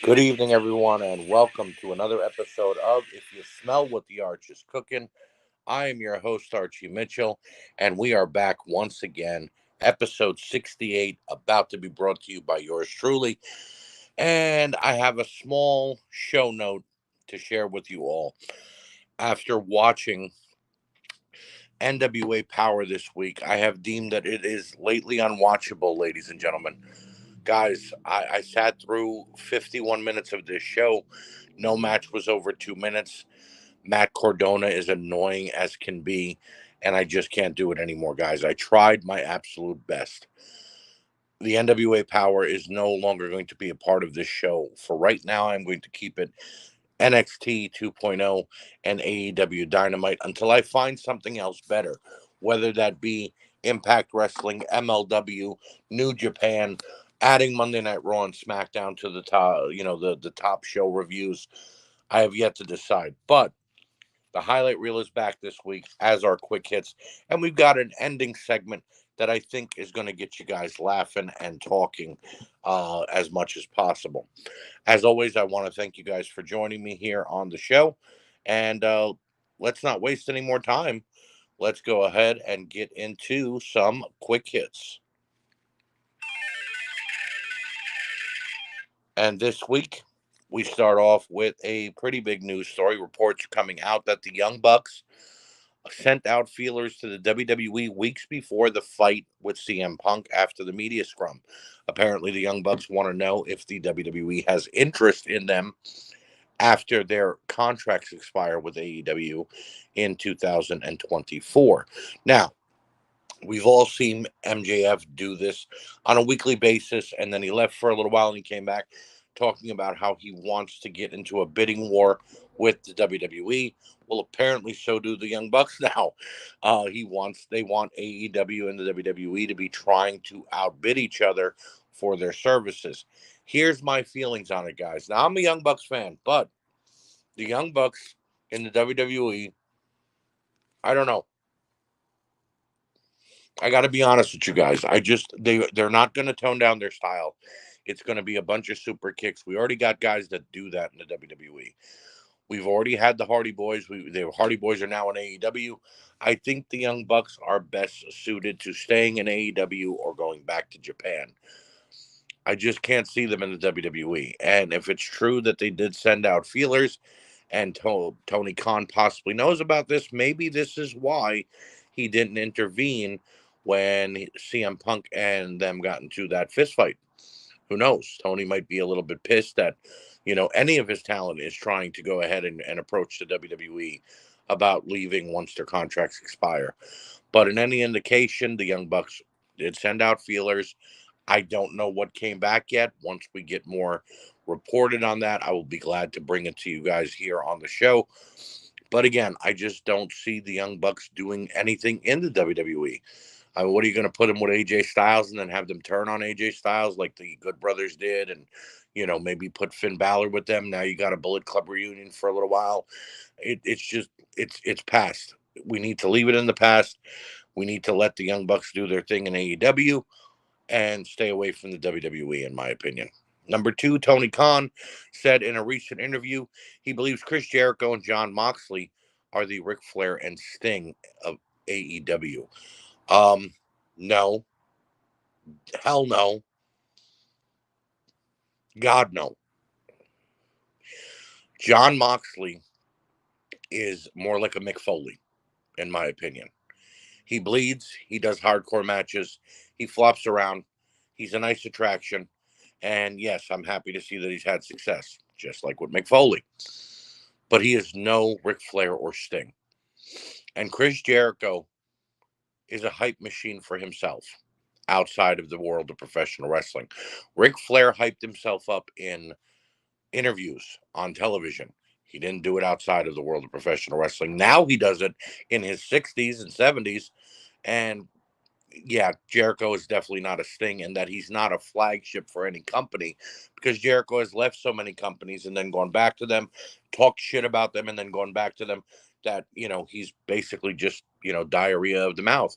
Good evening, everyone, and welcome to another episode of If You Smell What the Arch is Cooking. I am your host, Archie Mitchell, and we are back once again, episode 68, about to be brought to you by yours truly. And I have a small show note to share with you all. After watching NWA Power this week, I have deemed that it is lately unwatchable, ladies and gentlemen. Guys, I sat through 51 minutes of this show. No match was over 2 minutes. Matt Cordona is annoying as can be, and I just can't do it anymore, guys. I tried my absolute best. The NWA Power is no longer going to be a part of this show. For right now, I'm going to keep it NXT 2.0 and AEW Dynamite until I find something else better, whether that be Impact Wrestling, MLW, New Japan, adding Monday Night Raw and SmackDown to the top, the top show reviews. I have yet to decide, but the highlight reel is back this week as our quick hits, and we've got an ending segment that I think is going to get you guys laughing and talking as much as possible. As always, I want to thank you guys for joining me here on the show, and let's not waste any more time. Let's go ahead and get into some quick hits. And this week, we start off with a pretty big news story. Reports coming out that the Young Bucks sent out feelers to the WWE weeks before the fight with CM Punk after the media scrum. Apparently, the Young Bucks want to know if the WWE has interest in them after their contracts expire with AEW in 2024. Now, we've all seen MJF do this on a weekly basis, and then he left for a little while and he came back talking about how he wants to get into a bidding war with the WWE. Well, apparently, so do the Young Bucks now. They want AEW and the WWE to be trying to outbid each other for their services. Here's my feelings on it, guys. Now, I'm a Young Bucks fan, but the Young Bucks in the WWE, I don't know. I got to be honest with you guys. They're not going to tone down their style. It's going to be a bunch of super kicks. We already got guys that do that in the WWE. We've already had the Hardy Boys. The Hardy Boys are now in AEW. I think the Young Bucks are best suited to staying in AEW or going back to Japan. I just can't see them in the WWE. And if it's true that they did send out feelers and Tony Khan possibly knows about this, maybe this is why he didn't intervene when CM Punk and them got into that fist fight. Who knows? Tony might be a little bit pissed that, any of his talent is trying to go ahead and approach the WWE about leaving once their contracts expire. But in any indication, the Young Bucks did send out feelers. I don't know what came back yet. Once we get more reported on that, I will be glad to bring it to you guys here on the show. But again, I just don't see the Young Bucks doing anything in the WWE. I mean, what are you going to put them with AJ Styles and then have them turn on AJ Styles like the Good Brothers did, and maybe put Finn Balor with them? Now you got a Bullet Club reunion for a little while. It's just it's past. We need to leave it in the past. We need to let the Young Bucks do their thing in AEW and stay away from the WWE, in my opinion. Number two, Tony Khan said in a recent interview he believes Chris Jericho and John Moxley are the Ric Flair and Sting of AEW. No, hell no, God no. John Moxley is more like a Mick Foley, in my opinion. He bleeds, he does hardcore matches, he flops around, he's a nice attraction, and yes, I'm happy to see that he's had success, just like with Mick Foley. But he is no Ric Flair or Sting. And Chris Jericho is a hype machine for himself outside of the world of professional wrestling. Ric Flair hyped himself up in interviews on television. He didn't do it outside of the world of professional wrestling. Now he does it in his 60s and 70s. And yeah, Jericho is definitely not a Sting, and that he's not a flagship for any company because Jericho has left so many companies and then gone back to them, talked shit about them, and then gone back to them. That he's basically just diarrhea of the mouth.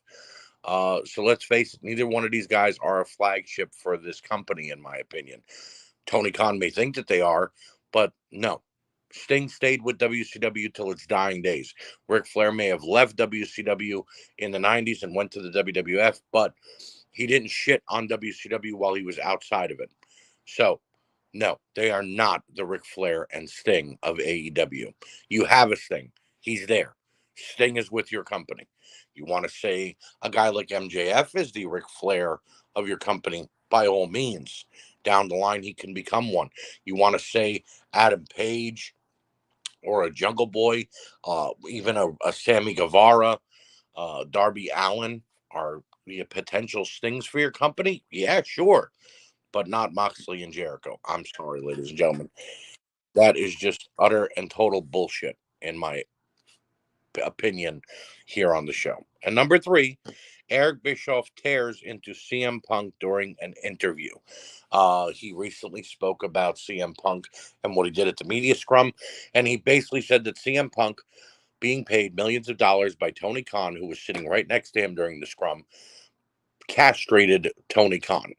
So let's face it, neither one of these guys are a flagship for this company, in my opinion. Tony Khan may think that they are, but no. Sting stayed with WCW till its dying days. Ric Flair may have left WCW in the 90s and went to the WWF, but he didn't shit on WCW while he was outside of it. So, no, they are not the Ric Flair and Sting of AEW. You have a Sting. He's there. Sting is with your company. You want to say a guy like MJF is the Ric Flair of your company, by all means. Down the line, he can become one. You want to say Adam Page or a Jungle Boy, even a Sammy Guevara, Darby Allin are the potential Stings for your company? Yeah, sure. But not Moxley and Jericho. I'm sorry, ladies and gentlemen. That is just utter and total bullshit, in my opinion, here on the show. And number 3, Eric Bischoff tears into CM Punk during an interview. He recently spoke about CM Punk and what he did at the media scrum, and he basically said that CM Punk, being paid millions of dollars by Tony Khan, who was sitting right next to him during the scrum, castrated Tony Khan.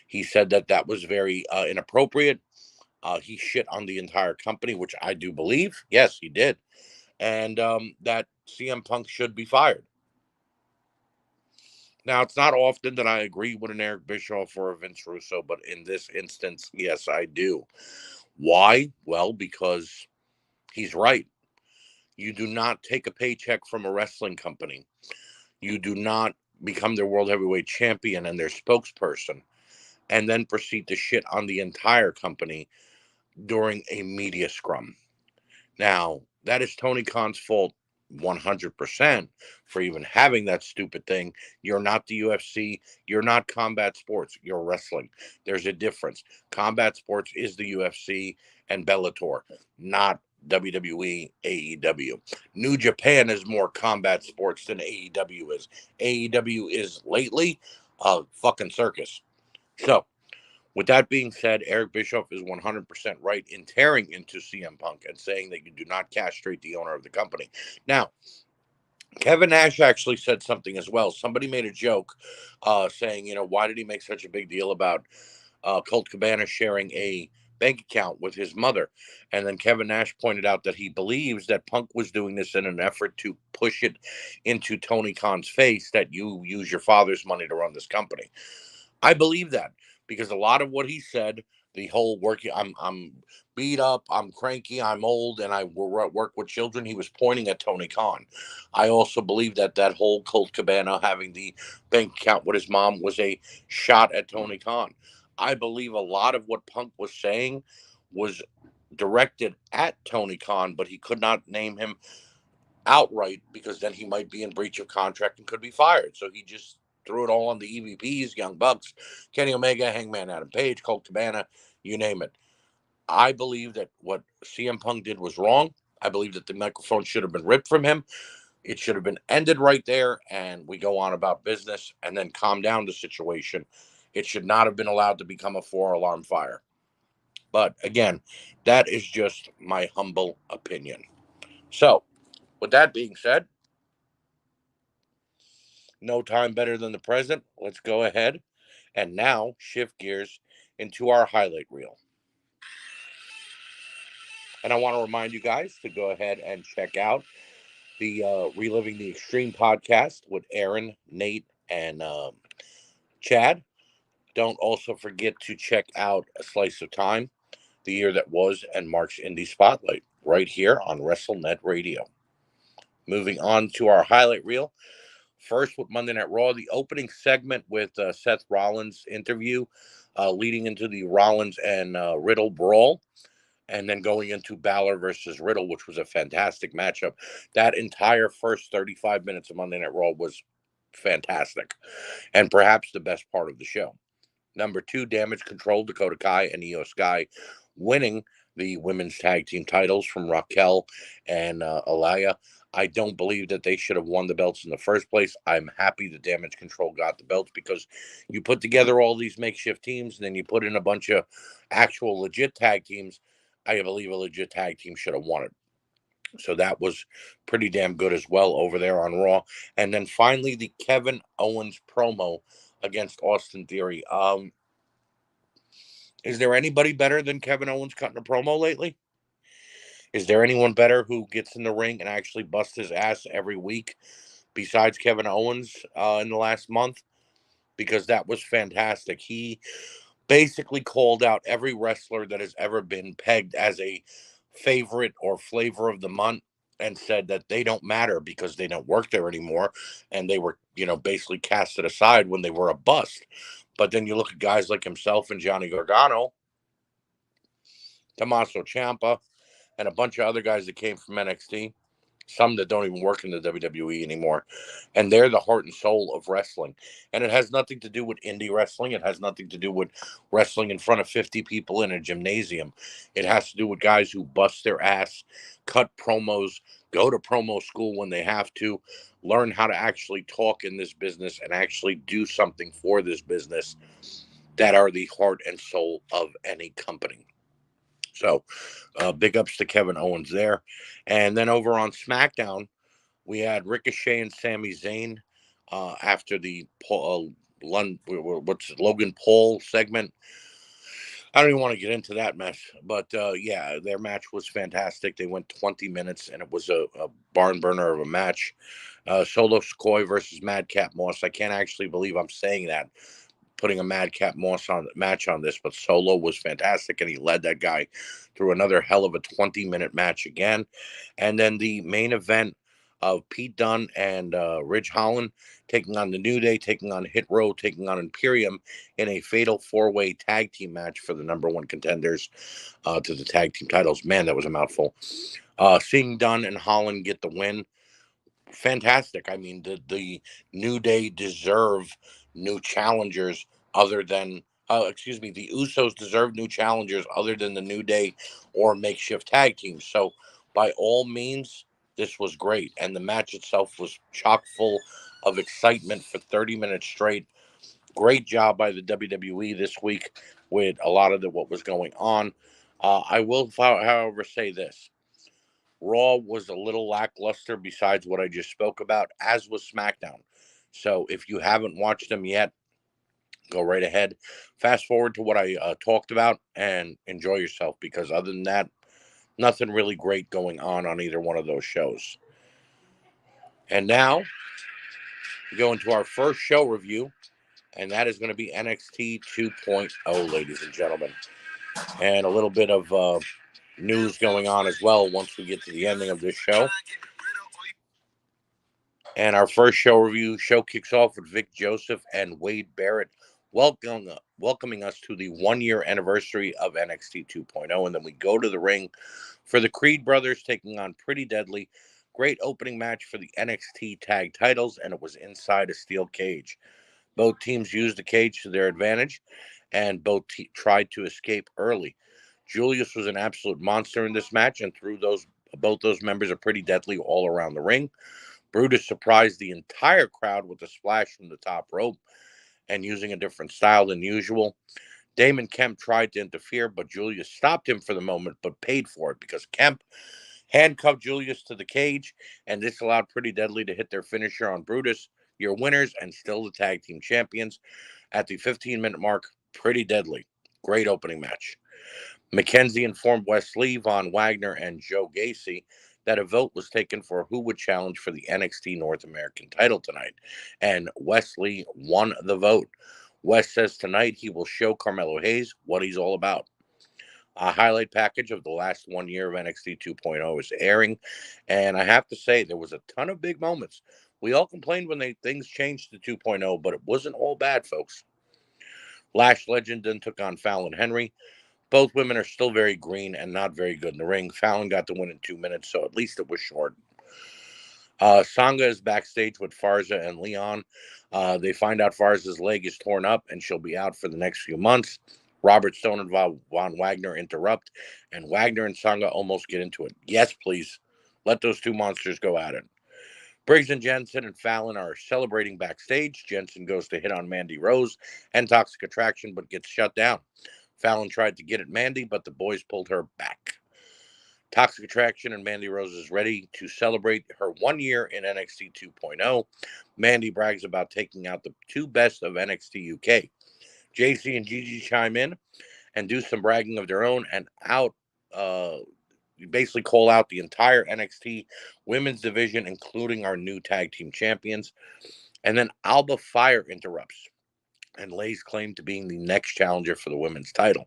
He said that that was very inappropriate. He shit on the entire company, which I do believe. Yes, he did. And that CM Punk should be fired. Now, it's not often that I agree with an Eric Bischoff or a Vince Russo, but in this instance, yes, I do. Why? Well, because he's right. You do not take a paycheck from a wrestling company. You do not become their world heavyweight champion and their spokesperson and then proceed to shit on the entire company during a media scrum. Now, that is Tony Khan's fault 100% for even having that stupid thing. You're not the UFC. You're not combat sports. You're wrestling. There's a difference. Combat sports is the UFC and Bellator, not WWE, AEW. New Japan is more combat sports than AEW is. AEW is lately a fucking circus. So, with that being said, Eric Bischoff is 100% right in tearing into CM Punk and saying that you do not castrate the owner of the company. Now, Kevin Nash actually said something as well. Somebody made a joke saying, why did he make such a big deal about Colt Cabana sharing a bank account with his mother? And then Kevin Nash pointed out that he believes that Punk was doing this in an effort to push it into Tony Khan's face that you use your father's money to run this company. I believe that because a lot of what he said, the whole working, I'm beat up, I'm cranky, I'm old, and I work with children. He was pointing at Tony Khan. I also believe that that whole Colt Cabana having the bank account with his mom was a shot at Tony Khan. I believe a lot of what Punk was saying was directed at Tony Khan, but he could not name him outright because then he might be in breach of contract and could be fired. So he just threw it all on the EVPs, Young Bucks, Kenny Omega, Hangman Adam Page, Colt Cabana, you name it. I believe that what CM Punk did was wrong. I believe that the microphone should have been ripped from him. It should have been ended right there, and we go on about business and then calm down the situation. It should not have been allowed to become a 4-alarm fire. But again, that is just my humble opinion. So, with that being said, no time better than the present. Let's go ahead and now shift gears into our highlight reel. And I want to remind you guys to go ahead and check out the Reliving the Extreme podcast with Aaron, Nate, and Chad. Don't also forget to check out A Slice of Time, the year that was, and Mark's Indie Spotlight, right here on WrestleNet Radio. Moving on to our highlight reel. First, with Monday Night Raw, the opening segment with Seth Rollins' interview, leading into the Rollins and Riddle brawl, and then going into Balor versus Riddle, which was a fantastic matchup. That entire first 35 minutes of Monday Night Raw was fantastic, and perhaps the best part of the show. Number 2, Damage Control, Dakota Kai and Io Sky winning the women's tag team titles from Raquel and Aliyah. I don't believe that they should have won the belts in the first place. I'm happy that Damage Control got the belts because you put together all these makeshift teams and then you put in a bunch of actual legit tag teams. I believe a legit tag team should have won it. So that was pretty damn good as well over there on Raw. And then finally, the Kevin Owens promo against Austin Theory. Is there anybody better than Kevin Owens cutting a promo lately? Is there anyone better who gets in the ring and actually busts his ass every week besides Kevin Owens in the last month? Because that was fantastic. He basically called out every wrestler that has ever been pegged as a favorite or flavor of the month and said that they don't matter because they don't work there anymore and they were, basically casted aside when they were a bust. But then you look at guys like himself and Johnny Gargano, Tommaso Ciampa, and a bunch of other guys that came from NXT, some that don't even work in the WWE anymore. And they're the heart and soul of wrestling. And it has nothing to do with indie wrestling. It has nothing to do with wrestling in front of 50 people in a gymnasium. It has to do with guys who bust their ass, cut promos, go to promo school when they have to, learn how to actually talk in this business and actually do something for this business, that are the heart and soul of any company. So, big ups to Kevin Owens there. And then over on SmackDown, we had Ricochet and Sami Zayn after the Logan Paul segment. I don't even want to get into that mess, but yeah, their match was fantastic. They went 20 minutes, and it was a barn burner of a match. Solo Sikoa versus Madcap Moss. I can't actually believe I'm saying that, putting a Madcap Moss on match on this, but Solo was fantastic, and he led that guy through another hell of a 20-minute match again. And then the main event of Pete Dunne and Ridge Holland taking on the New Day, taking on Hit Row, taking on Imperium in a fatal four-way tag team match for the number one contenders to the tag team titles. Man, that was a mouthful. Seeing Dunne and Holland get the win, fantastic. I mean, the New Day deserve new challengers other than the Usos deserve new challengers other than the New Day or makeshift tag teams. So by all means, this was great. And the match itself was chock full of excitement for 30 minutes straight. Great job by the WWE this week with a lot of what was going on. I will, however, say this. Raw was a little lackluster besides what I just spoke about, as was SmackDown. So if you haven't watched them yet, go right ahead. Fast forward to what I talked about and enjoy yourself, because other than that, nothing really great going on either one of those shows. And now we go into our first show review, and that is going to be NXT 2.0, ladies and gentlemen. And a little bit of news going on as well once we get to the ending of this show. And our first show kicks off with Vic Joseph and Wade Barrett welcoming us to the 1-year anniversary of NXT 2.0. And then we go to the ring for the Creed brothers taking on Pretty Deadly. Great opening match for the NXT tag titles, and it was inside a steel cage. Both teams used the cage to their advantage, and both tried to escape early. Julius was an absolute monster in this match and threw both those members of Pretty Deadly all around the ring. Brutus surprised the entire crowd with a splash from the top rope and using a different style than usual. Damon Kemp tried to interfere, but Julius stopped him for the moment, but paid for it because Kemp handcuffed Julius to the cage, and this allowed Pretty Deadly to hit their finisher on Brutus. Your winners and still the tag team champions. At the 15-minute mark, Pretty Deadly. Great opening match. McKenzie informed Wes Lee, Von Wagner, and Joe Gacy that a vote was taken for who would challenge for the NXT North American title tonight, and Wes Lee won the vote. Wes says tonight he will show Carmelo Hayes what he's all about. A highlight package of the last 1 year of NXT 2.0 is airing, and I have to say there was a ton of big moments. We all complained when things changed to 2.0, but it wasn't all bad, folks. Lash Legend then took on Fallon Henry. Both women are still very green and not very good in the ring. Fallon got the win in 2 minutes, so at least it was short. Sanga is backstage with Farza and Leon. They find out Farza's leg is torn up and she'll be out for the next few months. Robert Stone and Von Wagner interrupt, and Wagner and Sanga almost get into it. Yes, please. Let those two monsters go at it. Briggs and Jensen and Fallon are celebrating backstage. Jensen goes to hit on Mandy Rose and Toxic Attraction, but gets shut down. Fallon tried to get at Mandy, but the boys pulled her back. Toxic Attraction and Mandy Rose is ready to celebrate her 1 year in NXT 2.0. Mandy brags about taking out the two best of NXT UK. JC and Gigi chime in, and do some bragging of their own and out. Basically call out the entire NXT women's division, including our new tag team champions. And then Alba Fire interrupts and lays claim to being the next challenger for the women's title.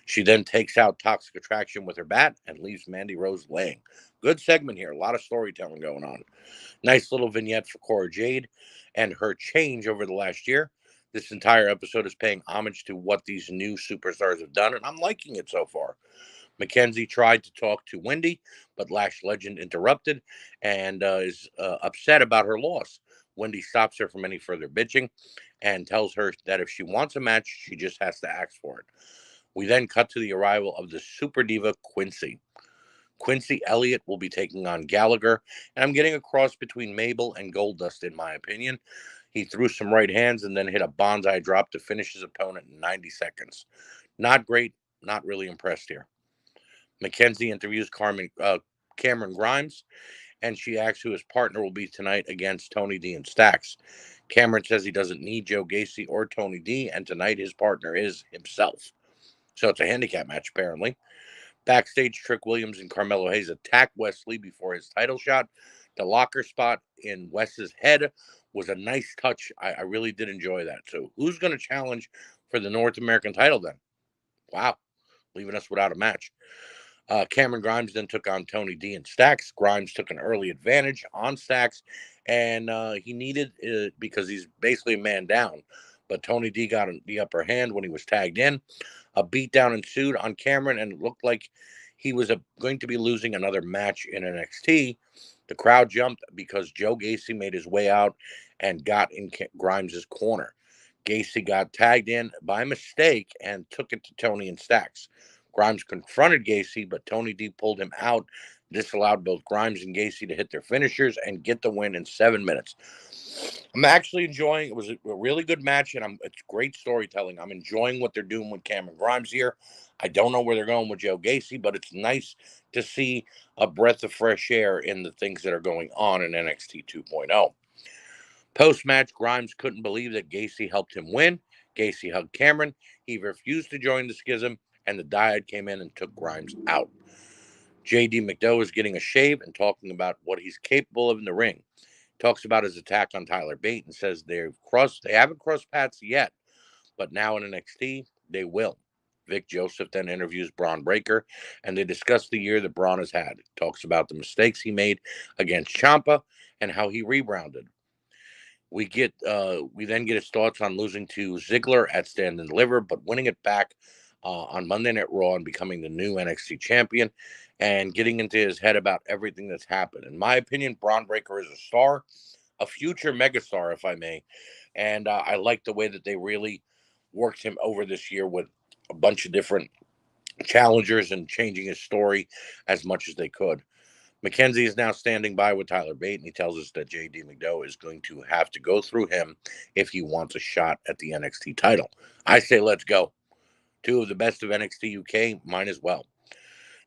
She then takes out Toxic Attraction with her bat and leaves Mandy Rose laying. Good segment here. A lot of storytelling going on. Nice little vignette for Cora Jade and her change over the last year. This entire episode is paying homage to what these new superstars have done, and I'm liking it so far. Mackenzie tried to talk to Wendy, but Lash Legend interrupted and is upset about her loss. Wendy stops her from any further bitching and tells her that if she wants a match, she just has to ask for it. We then cut to the arrival of the super diva Quincy. Quincy Elliott will be taking on Gallagher, and I'm getting a cross between Mabel and Goldust, in my opinion. He threw some right hands and then hit a bonsai drop to finish his opponent in 90 seconds. Not great, not really impressed here. Mackenzie interviews Cameron Grimes, and she asks who his partner will be tonight against Tony D and Stax. Cameron says he doesn't need Joe Gacy or Tony D, and tonight his partner is himself. So it's a handicap match, apparently. Backstage, Trick Williams and Carmelo Hayes attack Wesley before his title shot. The locker spot in Wes's head was a nice touch. I really did enjoy that. So who's going to challenge for the North American title then? Wow, leaving us without a match. Cameron Grimes then took on Tony D and Stax. Grimes took an early advantage on Stax, and he needed it because he's basically a man down. But Tony D got the upper hand when he was tagged in. A beatdown ensued on Cameron, and it looked like he was going to be losing another match in NXT. The crowd jumped because Joe Gacy made his way out and got in Grimes' corner. Gacy got tagged in by mistake and took it to Tony and Stax. Grimes confronted Gacy, but Tony D pulled him out. This allowed both Grimes and Gacy to hit their finishers and get the win in 7 minutes. I'm actually enjoying it. Was a really good match, and it's great storytelling. I'm enjoying what they're doing with Cameron Grimes here. I don't know where they're going with Joe Gacy, but it's nice to see a breath of fresh air in the things that are going on in NXT 2.0. Post-match, Grimes couldn't believe that Gacy helped him win. Gacy hugged Cameron. He refused to join the schism, and the Dyad came in and took Grimes out. J.D. McDowell is getting a shave and talking about what he's capable of in the ring. Talks about his attack on Tyler Bate and says they haven't crossed paths yet, but now in NXT, they will. Vic Joseph then interviews Braun Breaker, and they discuss the year that Braun has had. Talks about the mistakes he made against Ciampa and how he rebounded. We then get his thoughts on losing to Ziggler at Stand and Deliver, but winning it back on Monday Night Raw and becoming the new NXT champion, and getting into his head about everything that's happened. In my opinion, Braun Breaker is a star, a future megastar, if I may, and I like the way that they really worked him over this year with a bunch of different challengers and changing his story as much as they could. Mackenzie is now standing by with Tyler Bate, and he tells us that J.D. McDowell is going to have to go through him if he wants a shot at the NXT title. I say let's go. Two of the best of NXT UK, mine as well.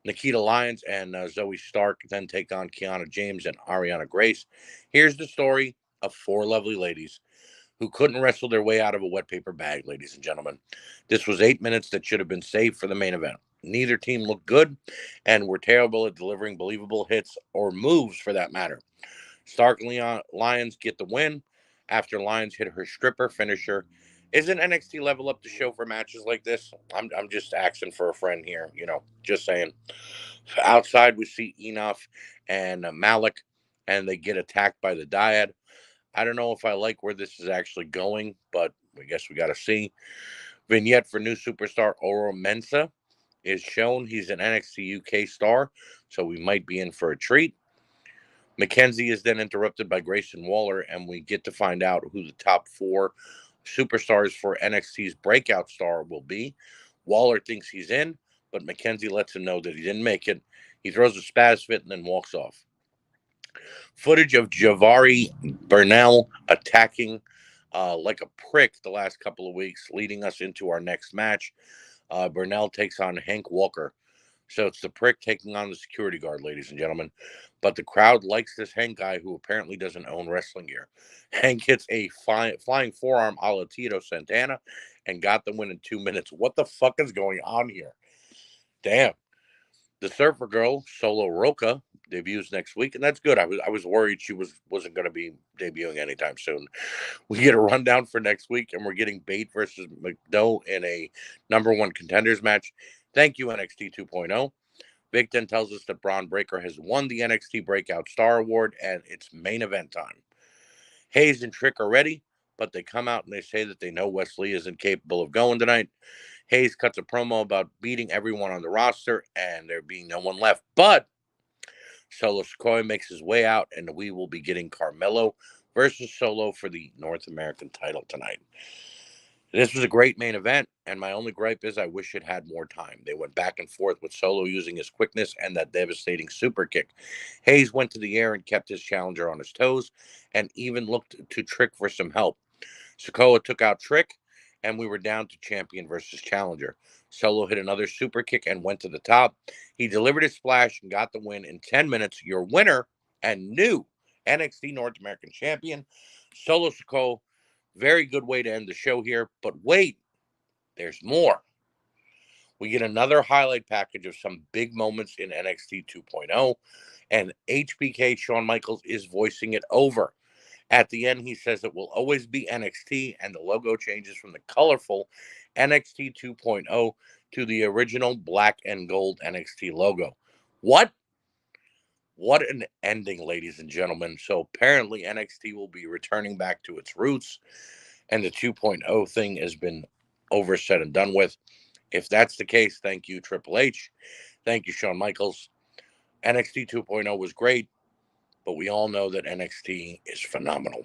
Nikita Lyons and Zoe Stark then take on Kiana James and Ariana Grace. Here's the story of four lovely ladies who couldn't wrestle their way out of a wet paper bag, ladies and gentlemen. This was 8 minutes that should have been saved for the main event. Neither team looked good and were terrible at delivering believable hits or moves for that matter. Stark and Lyons get the win after Lyons hit her stripper finisher. Isn't NXT Level Up the show for matches like this? I'm just asking for a friend here, just saying. Outside, we see Enough and Malik, and they get attacked by the Dyad. I don't know if I like where this is actually going, but I guess we got to see. Vignette for new superstar Oro Mensah is shown. He's an NXT UK star, so we might be in for a treat. Mackenzie is then interrupted by Grayson Waller, and we get to find out who the top four superstars for NXT's breakout star will be. Waller thinks he's in, but Mackenzie lets him know that he didn't make it. He throws a spaz fit and then walks off. Footage of Javari Burnell attacking like a prick the last couple of weeks, leading us into our next match. Burnell takes on Hank Walker. So it's the prick taking on the security guard, ladies and gentlemen. But the crowd likes this Hank guy who apparently doesn't own wrestling gear. Hank hits a flying forearm a la Tito Santana and got the win in 2 minutes. What the fuck is going on here? Damn. The Surfer Girl, Solo Roca, debuts next week, and that's good. I was worried she wasn't going to be debuting anytime soon. We get a rundown for next week, and we're getting Bate versus McDowell in a #1 contenders match. Thank you, NXT 2.0. Vic then tells us that Braun Breaker has won the NXT Breakout Star Award, and it's main event time. Hayes and Trick are ready, but they come out and they say that they know Wesley isn't capable of going tonight. Hayes cuts a promo about beating everyone on the roster and there being no one left. But Solo Sikoa makes his way out, and we will be getting Carmelo versus Solo for the North American title tonight. This was a great main event, and my only gripe is I wish it had more time. They went back and forth with Solo using his quickness and that devastating super kick. Hayes went to the air and kept his challenger on his toes and even looked to Trick for some help. Sikoa took out Trick, and we were down to champion versus challenger. Solo hit another super kick and went to the top. He delivered his splash and got the win in 10 minutes. Your winner and new NXT North American champion, Solo Sikoa. Very good way to end the show here. But wait, there's more. We get another highlight package of some big moments in NXT 2.0, and HBK Shawn Michaels is voicing it over. At the end, he says it will always be NXT, and the logo changes from the colorful NXT 2.0 to the original black and gold NXT logo. What? What an ending, ladies and gentlemen. So apparently NXT will be returning back to its roots, and the 2.0 thing has been over, said, and done with. If that's the case, thank you, Triple H. Thank you, Shawn Michaels. NXT 2.0 was great, but we all know that NXT is phenomenal.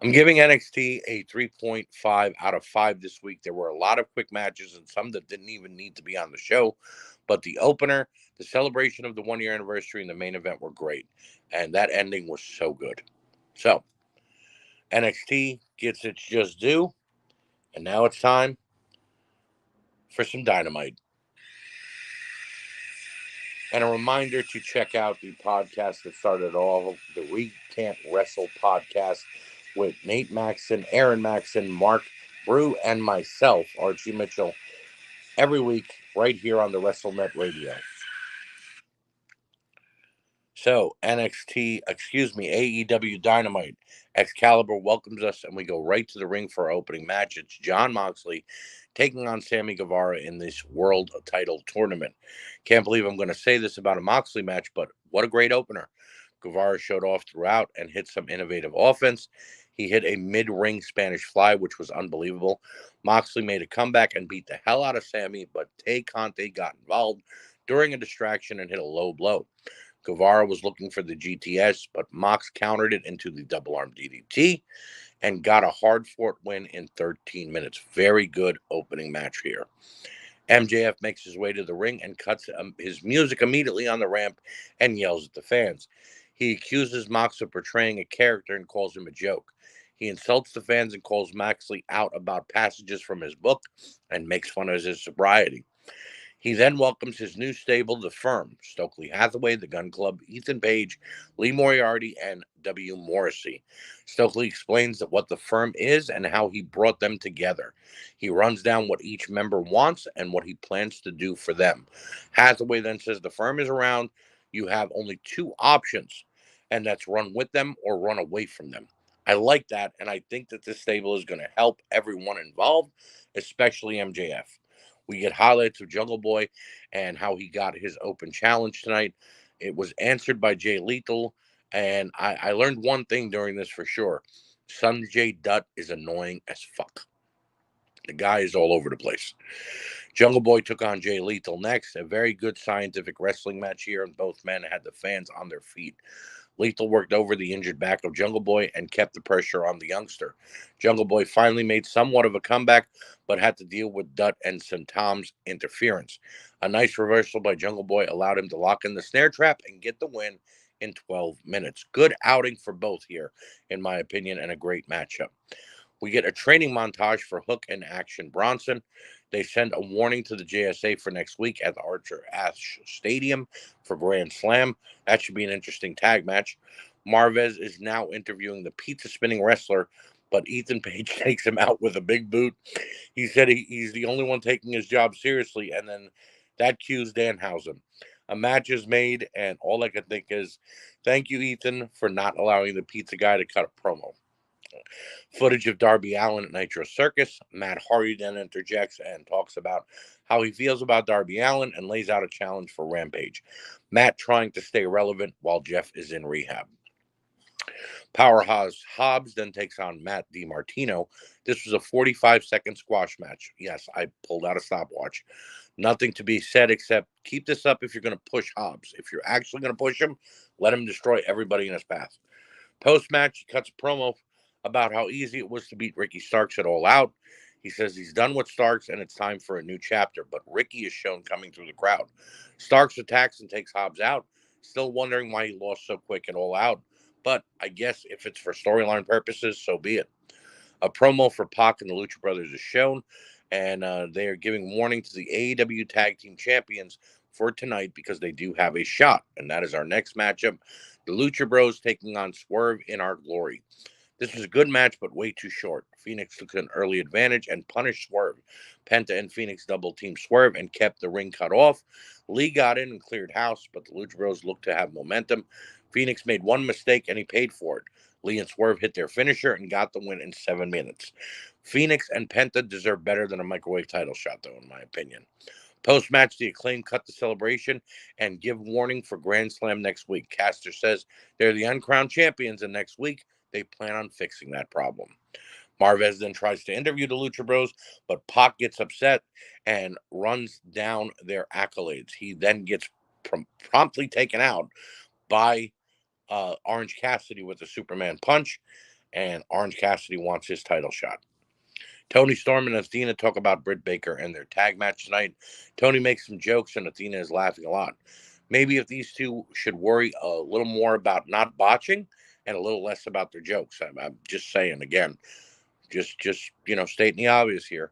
I'm giving NXT a 3.5 out of 5 this week. There were a lot of quick matches and some that didn't even need to be on the show. But the opener, the celebration of the 1-year anniversary, and the main event were great. And that ending was so good. So, NXT gets its just due. And now it's time for some Dynamite. And a reminder to check out the podcast that started all, the We Can't Wrestle podcast with Nate Maxon, Aaron Maxon, Mark Brew, and myself, Archie Mitchell, every week right here on the WrestleNet Radio. So AEW Dynamite, Excalibur welcomes us, and we go right to the ring for our opening match. It's Jon Moxley taking on Sammy Guevara in this world title tournament. Can't believe I'm going to say this about a Moxley match, but what a great opener. Guevara showed off throughout and hit some innovative offense. He hit a mid-ring Spanish fly, which was unbelievable. Moxley made a comeback and beat the hell out of Sammy, but Tay Conte got involved during a distraction and hit a low blow. Guevara was looking for the GTS, but Mox countered it into the double arm DDT and got a hard-fought win in 13 minutes. Very good opening match here. MJF makes his way to the ring and cuts his music immediately on the ramp and yells at the fans. He accuses Mox of portraying a character and calls him a joke. He insults the fans and calls Moxley out about passages from his book and makes fun of his sobriety. He then welcomes his new stable, The Firm, Stokely Hathaway, The Gun Club, Ethan Page, Lee Moriarty, and W. Morrissey. Stokely explains what The Firm is and how he brought them together. He runs down what each member wants and what he plans to do for them. Hathaway then says the Firm is around. You have only 2 options, and that's run with them or run away from them. I like that, and I think that this stable is going to help everyone involved, especially MJF. We get highlights of Jungle Boy and how he got his open challenge tonight. It was answered by Jay Lethal, and I learned one thing during this for sure. Sanjay Dutt is annoying as fuck. The guy is all over the place. Jungle Boy took on Jay Lethal next. A very good scientific wrestling match here, and both men had the fans on their feet. Lethal worked over the injured back of Jungle Boy and kept the pressure on the youngster. Jungle Boy finally made somewhat of a comeback, but had to deal with Dutt and Santom's interference. A nice reversal by Jungle Boy allowed him to lock in the snare trap and get the win in 12 minutes. Good outing for both here, in my opinion, and a great matchup. We get a training montage for Hook and Action Bronson. They send a warning to the JSA for next week at the Archer Ashe Stadium for Grand Slam. That should be an interesting tag match. Marvez is now interviewing the pizza spinning wrestler, but Ethan Page takes him out with a big boot. He said he's the only one taking his job seriously, and then that cues Danhausen. A match is made, and all I can think is, thank you, Ethan, for not allowing the pizza guy to cut a promo. Footage of Darby Allin at Nitro Circus. Matt Hardy then interjects and talks about how he feels about Darby Allin and lays out a challenge for Rampage. Matt trying to stay relevant while Jeff is in rehab. Powerhouse Hobbs then takes on Matt DiMartino. This was a 45-second squash match. Yes, I pulled out a stopwatch. Nothing to be said except keep this up if you're going to push Hobbs. If you're actually going to push him, let him destroy everybody in his path. Post-match, he cuts a promo about how easy it was to beat Ricky Starks at All Out. He says he's done with Starks and it's time for a new chapter, but Ricky is shown coming through the crowd. Starks attacks and takes Hobbs out, still wondering why he lost so quick at All Out, but I guess if it's for storyline purposes, so be it. A promo for Pac and the Lucha Brothers is shown, and they are giving warning to the AEW Tag Team Champions for tonight because they do have a shot, and that is our next matchup. The Lucha Bros taking on Swerve in Our Glory. This was a good match, but way too short. Phoenix took an early advantage and punished Swerve. Penta and Phoenix double-teamed Swerve and kept the ring cut off. Lee got in and cleared house, but the Lucha Bros looked to have momentum. Phoenix made one mistake, and he paid for it. Lee and Swerve hit their finisher and got the win in 7 minutes. Phoenix and Penta deserve better than a microwave title shot, though, in my opinion. Post-match, the Acclaim cut the celebration and give warning for Grand Slam next week. Caster says they're the uncrowned champions, and next week they plan on fixing that problem. Marvez then tries to interview the Lucha Bros, but Pac gets upset and runs down their accolades. He then gets promptly taken out by Orange Cassidy with a Superman punch, and Orange Cassidy wants his title shot. Tony Storm and Athena talk about Britt Baker and their tag match tonight. Tony makes some jokes, and Athena is laughing a lot. Maybe if these two should worry a little more about not botching and a little less about their jokes. I'm just saying again, just stating the obvious here.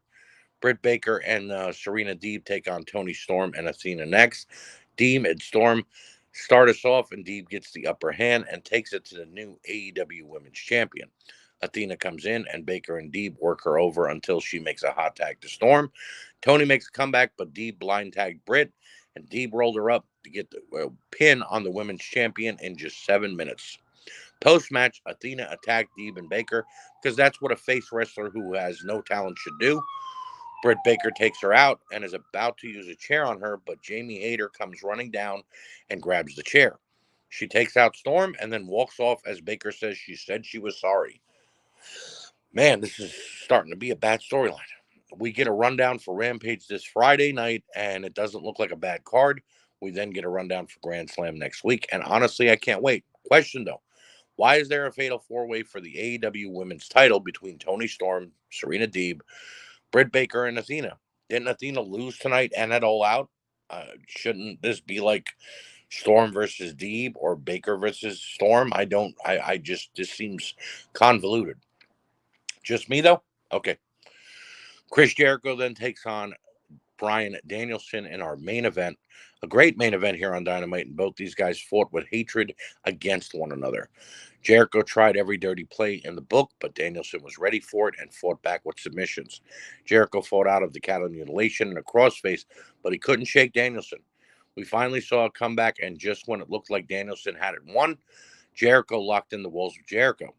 Britt Baker and Serena Deeb take on Tony Storm and Athena next. Deeb and Storm start us off, and Deeb gets the upper hand and takes it to the new AEW Women's Champion. Athena comes in, and Baker and Deeb work her over until she makes a hot tag to Storm. Tony makes a comeback, but Deeb blind tagged Britt, and Deeb rolled her up to get the pin on the Women's Champion in just 7 minutes. Post-match, Athena attacked Deeb and Baker because that's what a face wrestler who has no talent should do. Britt Baker takes her out and is about to use a chair on her, but Jamie Hayter comes running down and grabs the chair. She takes out Storm and then walks off as Baker says she said she was sorry. Man, this is starting to be a bad storyline. We get a rundown for Rampage this Friday night, and it doesn't look like a bad card. We then get a rundown for Grand Slam next week, and honestly, I can't wait. Question, though. Why is there a fatal four-way for the AEW Women's title between Tony Storm, Serena Deeb, Britt Baker, and Athena? Didn't Athena lose tonight and at All Out? Shouldn't this be like Storm versus Deeb or Baker versus Storm? This seems convoluted. Just me, though? Okay. Chris Jericho then takes on Bryan Danielson in our main event. A great main event here on Dynamite, and both these guys fought with hatred against one another. Jericho tried every dirty play in the book, but Danielson was ready for it and fought back with submissions. Jericho fought out of the cattle mutilation and a crossface, but he couldn't shake Danielson. We finally saw a comeback, and just when it looked like Danielson had it won, Jericho locked in the walls of Jericho.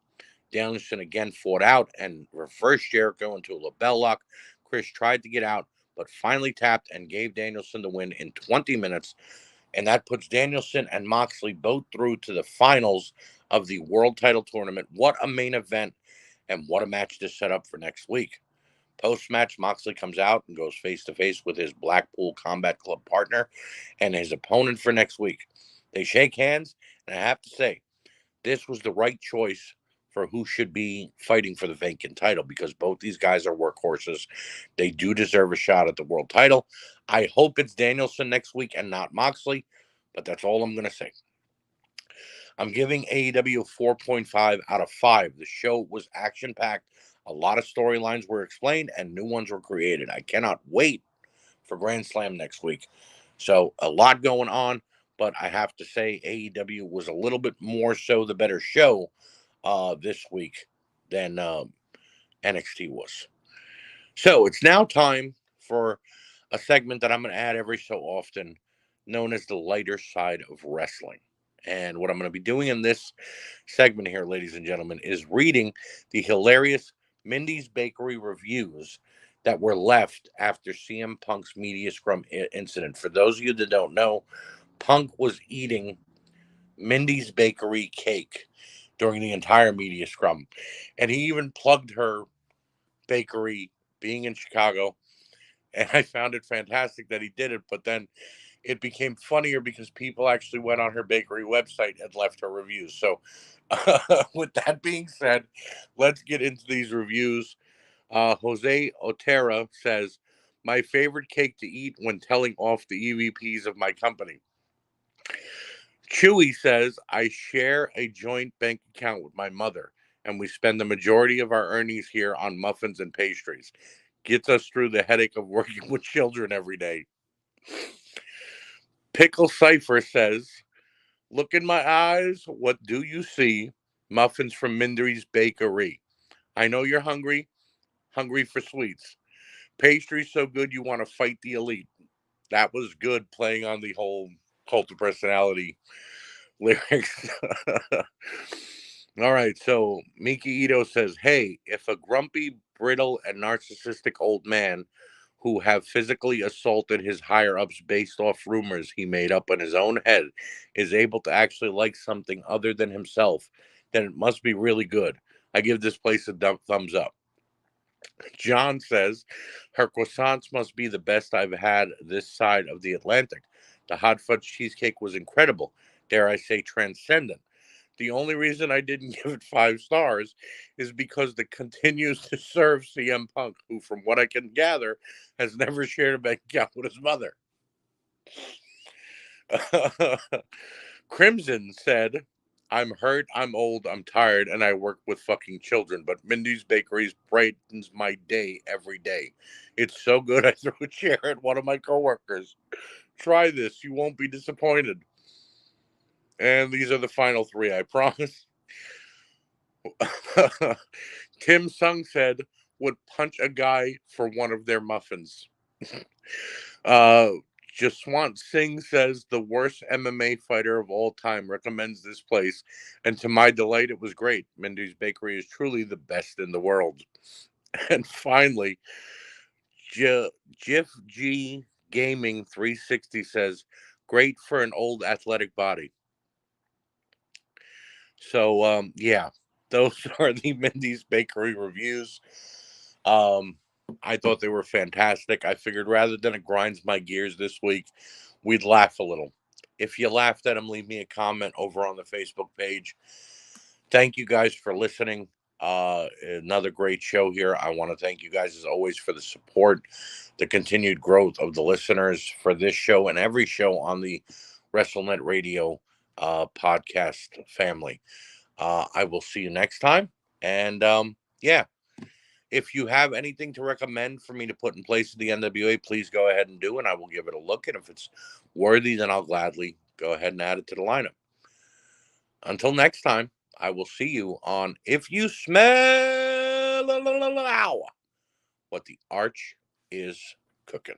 Danielson again fought out and reversed Jericho into a lapel lock. Chris tried to get out, but finally tapped and gave Danielson the win in 20 minutes. And that puts Danielson and Moxley both through to the finals of the World Title Tournament. What a main event, and what a match to set up for next week. Post-match, Moxley comes out and goes face-to-face with his Blackpool Combat Club partner and his opponent for next week. They shake hands, and I have to say, this was the right choice for who should be fighting for the vacant title, because both these guys are workhorses. They do deserve a shot at the world title. I hope it's Danielson next week and not Moxley, but that's all I'm going to say. I'm giving AEW 4.5 out of 5. The show was action-packed. A lot of storylines were explained and new ones were created. I cannot wait for Grand Slam next week. So a lot going on, but I have to say AEW was a little bit more so the better show this week than NXT was. So it's now time for a segment that I'm going to add every so often, known as the lighter side of wrestling. And what I'm going to be doing in this segment here, ladies and gentlemen, is reading the hilarious Mindy's Bakery reviews that were left after CM Punk's media scrum incident. For those of you that don't know, Punk was eating Mindy's Bakery cake during the entire media scrum. And he even plugged her bakery being in Chicago. And I found it fantastic that he did it. But then it became funnier because people actually went on her bakery website and left her reviews. So with that being said, let's get into these reviews. Jose Otero says, my favorite cake to eat when telling off the EVPs of my company. Chewy says, I share a joint bank account with my mother, and we spend the majority of our earnings here on muffins and pastries. Gets us through the headache of working with children every day. Pickle Cipher says, look in my eyes. What do you see? Muffins from Mindy's Bakery. I know you're hungry for sweets. Pastry so good you want to fight the elite. That was good, playing on the whole cult of personality lyrics. All right, so Miki Ito says, hey, if a grumpy, brittle, and narcissistic old man who have physically assaulted his higher-ups based off rumors he made up in his own head is able to actually like something other than himself, then it must be really good. I give this place a thumbs up. John says, her croissants must be the best I've had this side of the Atlantic. The hot fudge cheesecake was incredible. Dare I say transcendent. The only reason I didn't give it 5 stars is because it continues to serve CM Punk, who, from what I can gather, has never shared a bank account with his mother. Crimson said, I'm hurt, I'm old, I'm tired, and I work with fucking children, but Mindy's Bakery brightens my day every day. It's so good I threw a chair at one of my coworkers. Try this, you won't be disappointed. And these are the final 3, I promise. Tim Sung said, would punch a guy for one of their muffins. Jaswant Singh says, the worst MMA fighter of all time recommends this place. And to my delight, it was great. Mindy's Bakery is truly the best in the world. And finally, Jif G Gaming 360 says, great for an old athletic body. So, yeah, those are the Mindy's Bakery reviews. I thought they were fantastic. I figured rather than it grinds my gears this week, we'd laugh a little. If you laughed at them, leave me a comment over on the Facebook page. Thank you guys for listening. Another great show here. I want to thank you guys as always for the support, the continued growth of the listeners for this show and every show on the WrestleNet Radio podcast family. I will see you next time. And yeah, if you have anything to recommend for me to put in place of the NWA, please go ahead and do, and I will give it a look. And if it's worthy, then I'll gladly go ahead and add it to the lineup. Until next time, I will see you on If You Smell what the Arch is Cooking.